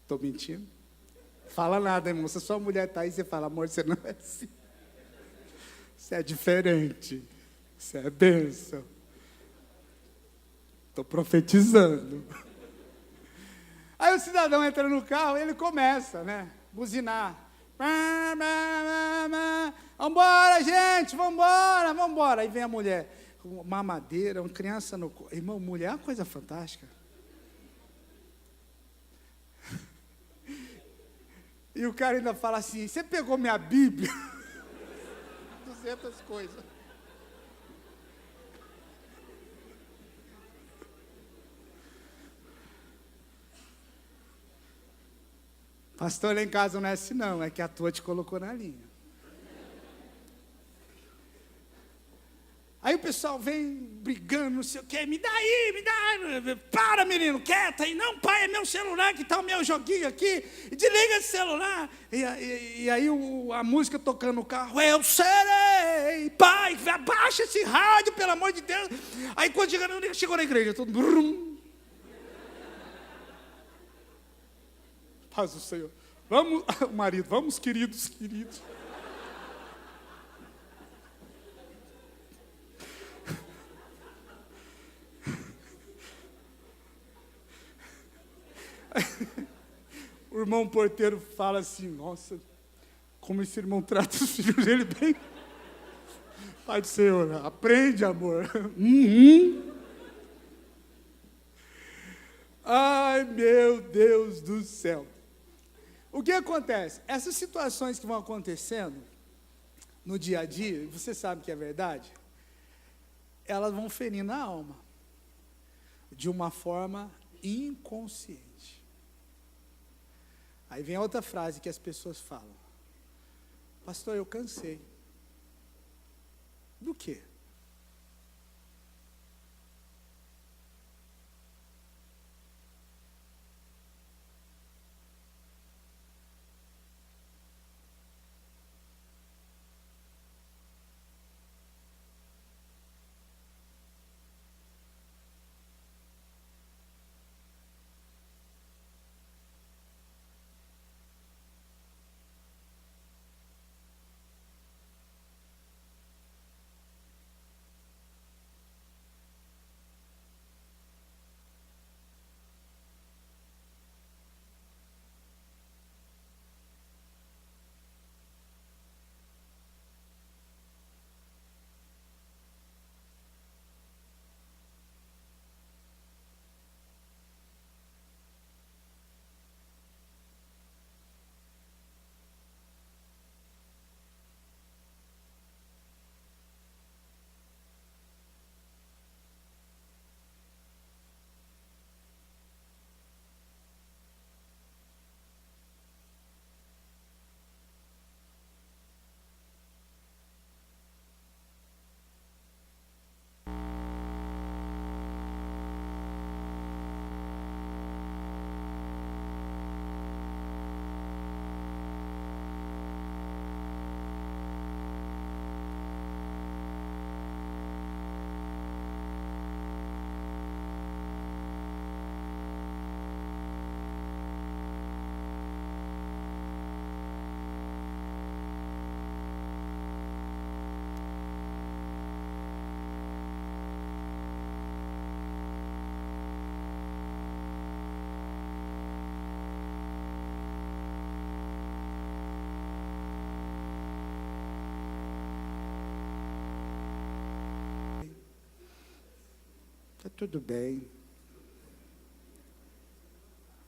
Estou mentindo? Fala nada, irmão. Se a sua mulher está aí, você fala, amor, você não é assim. Você é diferente. Você é bênção. Estou profetizando. Aí o cidadão entra no carro e ele começa, né? Buzinar. Vambora, gente, vambora, vambora. Aí vem a mulher, uma mamadeira, uma criança no... Irmão, mulher é uma coisa fantástica. E o cara ainda fala assim, você pegou minha Bíblia? 200 coisas. Pastor, lá em casa não é assim não, é que a tua te colocou na linha. Aí o pessoal vem brigando, não sei o quê, me dá aí, me dá. Para, menino, quieta aí. Não, pai, é meu celular, que está o meu joguinho aqui. Desliga esse celular. E aí a música tocando no carro, eu serei, pai, abaixa esse rádio, pelo amor de Deus. Aí quando chegou na igreja, todo mundo... Paz do Senhor. Vamos, marido, vamos, queridos, queridos. O irmão porteiro fala assim, nossa, como esse irmão trata os filhos dele bem. Pai do Senhor, aprende, amor. Ai, meu Deus do céu. O que acontece? Essas situações que vão acontecendo no dia a dia, você sabe que é verdade, elas vão ferindo a alma de uma forma inconsciente. Aí vem outra frase que as pessoas falam. Pastor, eu cansei. Do quê? Está tudo bem.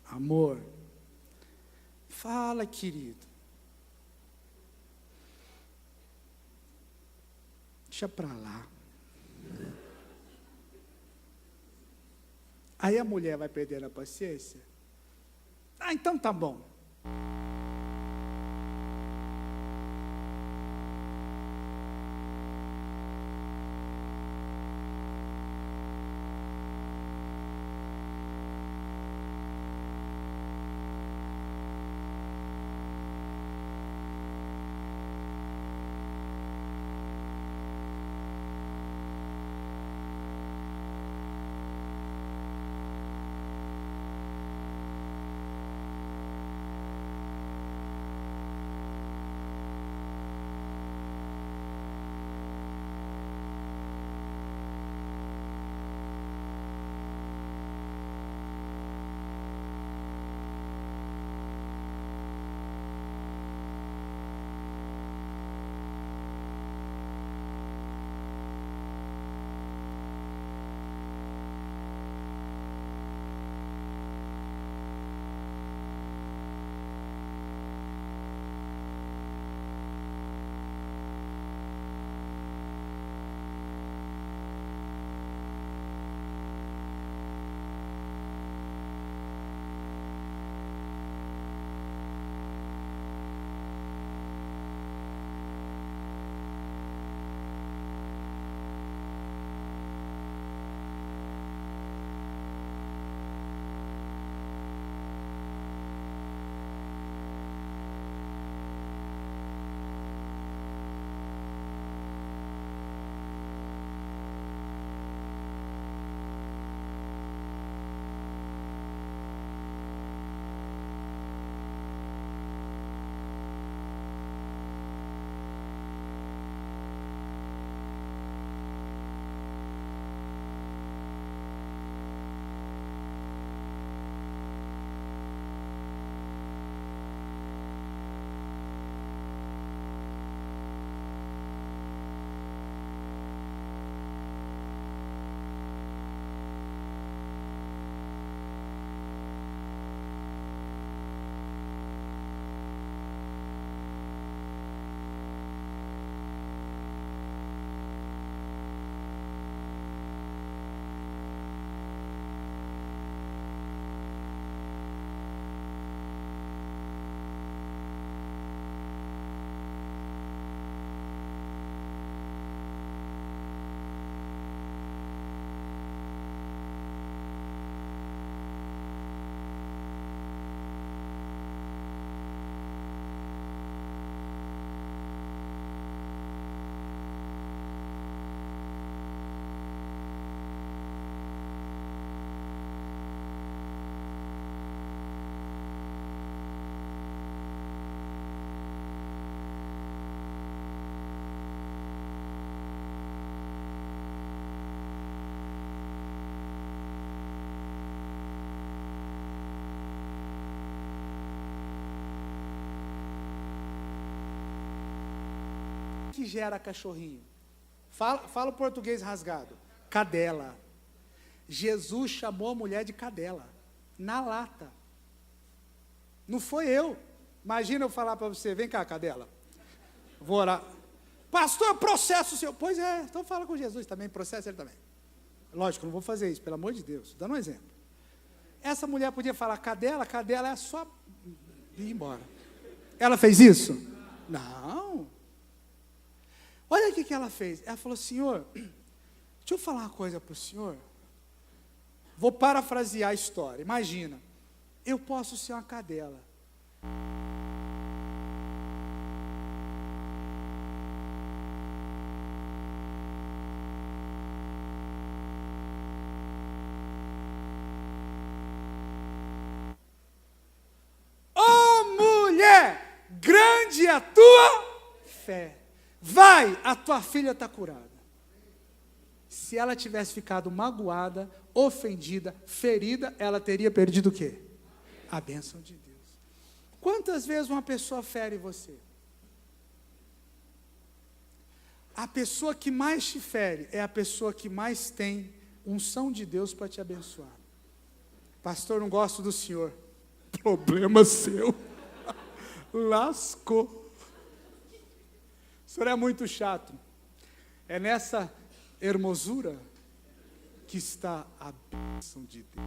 Amor, fala, querido. Deixa para lá. Aí a mulher vai perder a paciência. Ah, então tá bom. Que gera cachorrinho? Fala o português rasgado. Cadela. Jesus chamou a mulher de cadela. Na lata. Não foi eu. Imagina eu falar para você, vem cá, cadela. Vou orar. Pastor, processo o seu. Pois é, então fala com Jesus também, processa ele também. Lógico, não vou fazer isso, pelo amor de Deus. Dando um exemplo. Essa mulher podia falar, cadela é só ir embora. Ela fez isso? Não. Olha o que ela fez. Ela falou, Senhor, deixa eu falar uma coisa para o senhor. Vou parafrasear a história. Imagina, eu posso ser uma cadela. Oh, mulher, grande a tua fé. Vai, a tua filha está curada. Se ela tivesse ficado magoada, ofendida, ferida, ela teria perdido o quê? A bênção de Deus. Quantas vezes uma pessoa fere você? A pessoa que mais te fere é a pessoa que mais tem unção de Deus para te abençoar. Pastor, não gosto do senhor. Problema seu. Lascou. O senhor é muito chato. É nessa hermosura que está a bênção de Deus.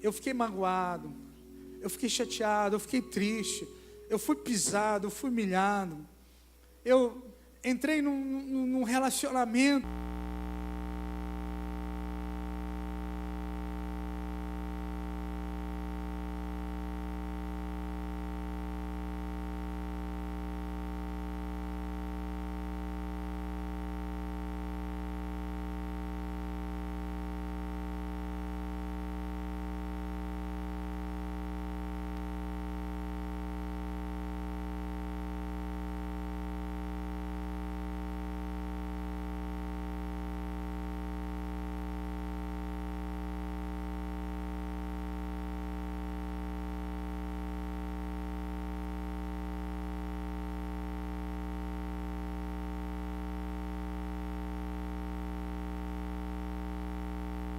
Eu fiquei magoado, eu fiquei chateado, eu fiquei triste, eu fui pisado, eu fui humilhado, eu entrei num relacionamento.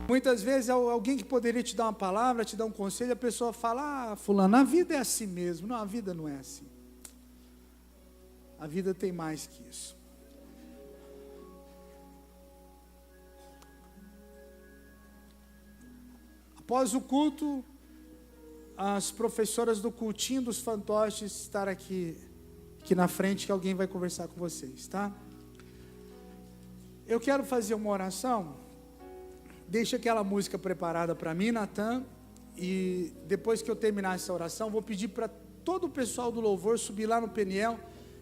Muitas vezes alguém que poderia te dar uma palavra, te dar um conselho, a pessoa fala: fulano, a vida é assim mesmo. Não, a vida não é assim. A vida tem mais que isso. Após o culto, as professoras do cultinho dos fantoches estarão aqui na frente, que alguém vai conversar com vocês, tá? Eu quero fazer uma oração. Deixa aquela música preparada para mim, Natan, e depois que eu terminar essa oração, vou pedir para todo o pessoal do louvor subir lá no Peniel,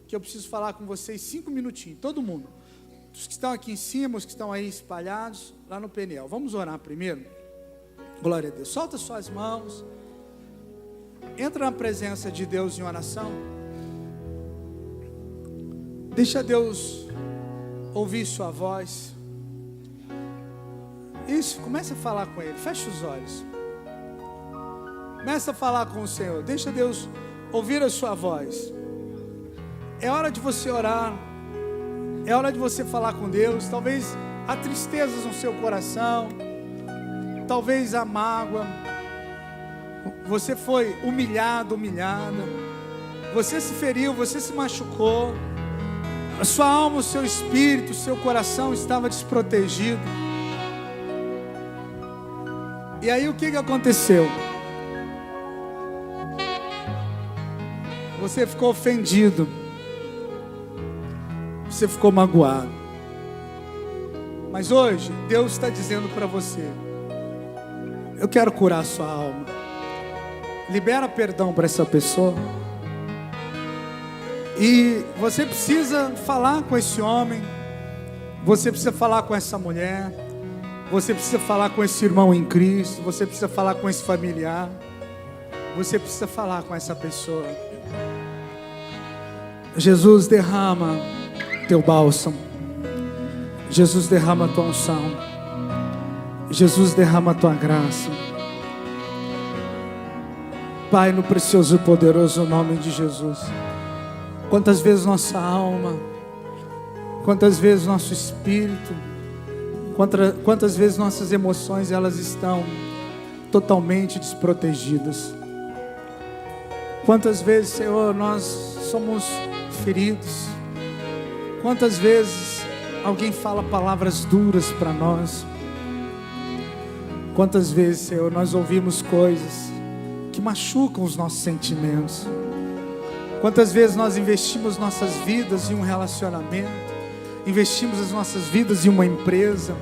que eu preciso falar com vocês 5 minutinhos, todo mundo. Os que estão aqui em cima, os que estão aí espalhados, lá no Peniel. Vamos orar primeiro? Glória a Deus. Solta suas mãos. Entra na presença de Deus em oração. Deixa Deus ouvir sua voz. Isso, começa a falar com Ele, fecha os olhos. Começa a falar com o Senhor, deixa Deus ouvir a sua voz. É hora de você orar. É hora de você falar com Deus. Talvez há tristezas no seu coração. Talvez há mágoa. Você foi humilhado, humilhada. Você se feriu, você se machucou. A sua alma, o seu espírito, o seu coração estava desprotegido. E aí o que aconteceu? Você ficou ofendido. Você ficou magoado. Mas hoje, Deus está dizendo para você: eu quero curar a sua alma. Libera perdão para essa pessoa. E você precisa falar com esse homem. Você precisa falar com essa mulher. Você precisa falar com esse irmão em Cristo. Você precisa falar com esse familiar. Você precisa falar com essa pessoa. Jesus, derrama teu bálsamo. Jesus, derrama tua unção. Jesus, derrama tua graça. Pai, no precioso e poderoso nome de Jesus. Quantas vezes nossa alma, quantas vezes nosso espírito, quantas vezes nossas emoções, elas estão totalmente desprotegidas. Quantas vezes, Senhor, nós somos feridos. Quantas vezes alguém fala palavras duras para nós. Quantas vezes, Senhor, nós ouvimos coisas que machucam os nossos sentimentos. Quantas vezes nós investimos nossas vidas em um relacionamento, investimos as nossas vidas em uma empresa,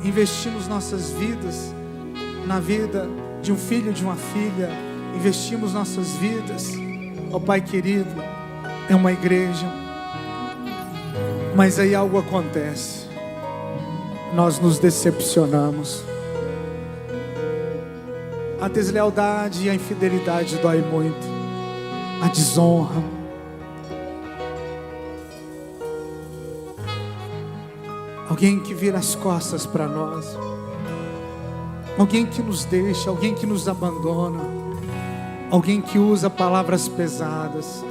investimos nossas vidas na vida de um filho, de uma filha, investimos nossas vidas, ó Pai querido, é uma igreja. Mas aí algo acontece, nós nos decepcionamos. A deslealdade e a infidelidade dói muito. A desonra. Alguém que vira as costas para nós. Alguém que nos deixa, alguém que nos abandona. Alguém que usa palavras pesadas.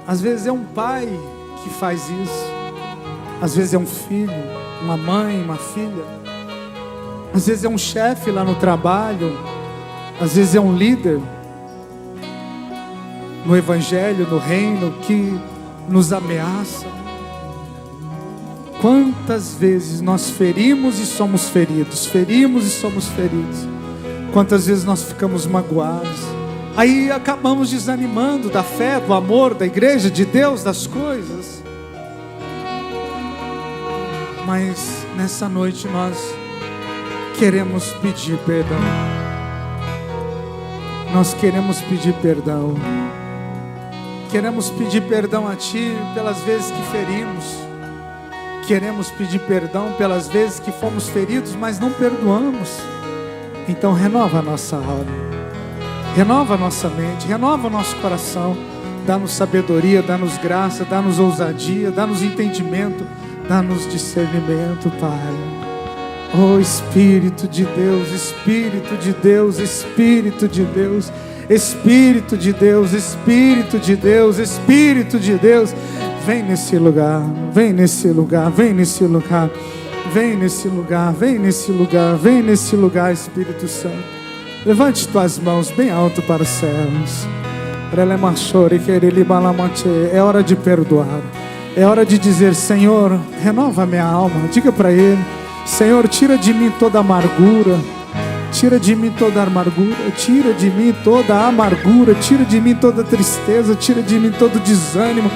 Às vezes é um pai que faz isso. Às vezes é um filho, uma mãe, uma filha. Às vezes é um chefe lá no trabalho. Às vezes é um líder no evangelho, no reino, que nos ameaça. Quantas vezes nós ferimos e somos feridos, ferimos e somos feridos. Quantas vezes nós ficamos magoados. Aí acabamos desanimando da fé, do amor, da igreja, de Deus, das coisas. Mas nessa noite nós queremos pedir perdão. Nós queremos pedir perdão. Queremos pedir perdão a Ti pelas vezes que ferimos. Queremos pedir perdão pelas vezes que fomos feridos, mas não perdoamos. Então renova a nossa alma, renova a nossa mente, renova o nosso coração. Dá-nos sabedoria, dá-nos graça, dá-nos ousadia, dá-nos entendimento, dá-nos discernimento, Pai. Oh Espírito de Deus, Espírito de Deus, Espírito de Deus, Espírito de Deus, Espírito de Deus, Espírito de Deus, vem nesse lugar, vem nesse lugar, vem nesse lugar, vem nesse lugar, vem nesse lugar, vem nesse lugar, Espírito Santo. Levante tuas mãos bem alto para os céus. É hora de perdoar, é hora de dizer: Senhor, renova minha alma. Diga para Ele: Senhor, tira de mim toda amargura. Tira de mim toda amargura, tira de mim toda amargura, tira de mim toda tristeza, tira de mim todo desânimo,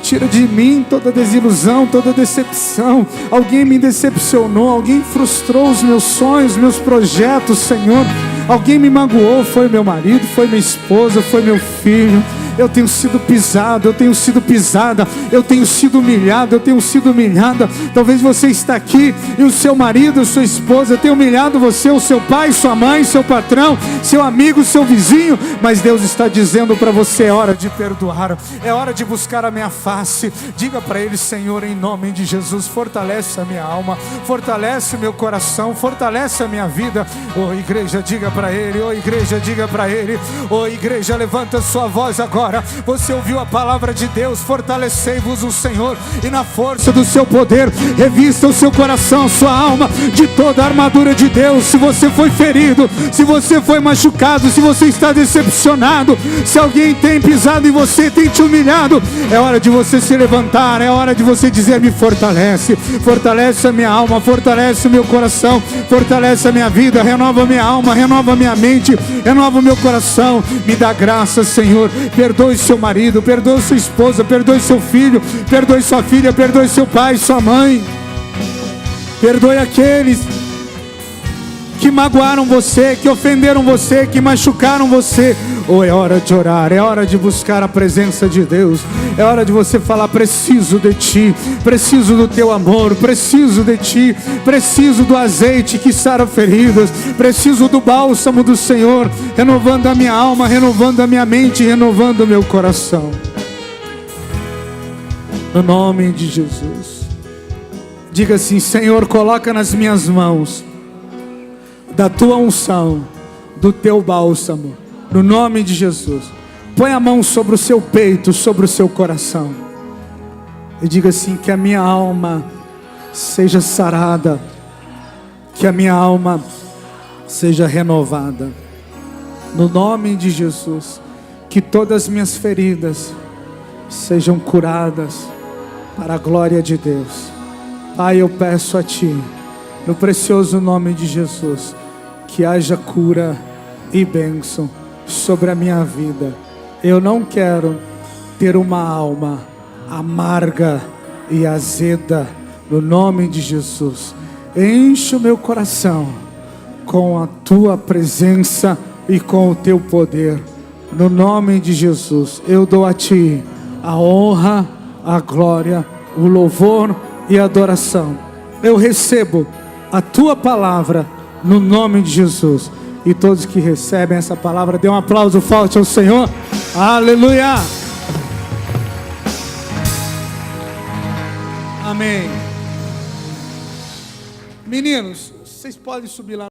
tira de mim toda desilusão, toda decepção. Alguém me decepcionou, alguém frustrou os meus sonhos, meus projetos, Senhor. Alguém me magoou, foi meu marido, foi minha esposa, foi meu filho. Eu tenho sido pisado, eu tenho sido pisada, eu tenho sido humilhado, eu tenho sido humilhada. Talvez você está aqui e o seu marido, sua esposa tem humilhado você, o seu pai, sua mãe, seu patrão, seu amigo, seu vizinho. Mas Deus está dizendo para você: é hora de perdoar, é hora de buscar a minha face. Diga para Ele: Senhor, em nome de Jesus, fortalece a minha alma, fortalece o meu coração, fortalece a minha vida. Oh igreja, diga para Ele, oh igreja, diga para Ele, oh igreja, levanta sua voz agora. agora. Você ouviu a palavra de Deus. Fortalecei-vos o Senhor e na força do seu poder. Revista o seu coração, a sua alma de toda a armadura de Deus. Se você foi ferido, se você foi machucado, se você está decepcionado, se alguém tem pisado em você, tem te humilhado, é hora de você se levantar, é hora de você dizer: me fortalece, fortalece a minha alma, fortalece o meu coração, fortalece a minha vida, renova a minha alma, renova a minha mente, renova o meu coração. Me dá graça, Senhor. Perdoe seu marido, perdoe sua esposa, perdoe seu filho, perdoe sua filha, perdoe seu pai, sua mãe. Perdoe aqueles que magoaram você, que ofenderam você, que machucaram você. Ou é hora de orar, é hora de buscar a presença de Deus, é hora de você falar: preciso de Ti, preciso do Teu amor, preciso de Ti, preciso do azeite que sara feridas, preciso do bálsamo do Senhor, renovando a minha alma, renovando a minha mente, renovando o meu coração. No nome de Jesus. Diga assim: Senhor, coloca nas minhas mãos da Tua unção, do Teu bálsamo, no nome de Jesus. Põe a mão sobre o seu peito, sobre o seu coração, e diga assim: que a minha alma seja sarada, que a minha alma seja renovada, no nome de Jesus. Que todas as minhas feridas sejam curadas para a glória de Deus. Pai, eu peço a Ti, no precioso nome de Jesus, que haja cura e bênção sobre a minha vida. Eu não quero ter uma alma amarga e azeda, no nome de Jesus. Enche o meu coração com a Tua presença e com o Teu poder, no nome de Jesus. Eu dou a Ti a honra, a glória, o louvor e a adoração. Eu recebo a Tua palavra no nome de Jesus. E todos que recebem essa palavra, dê um aplauso forte ao Senhor. Aleluia. Amém. Meninos, vocês podem subir lá.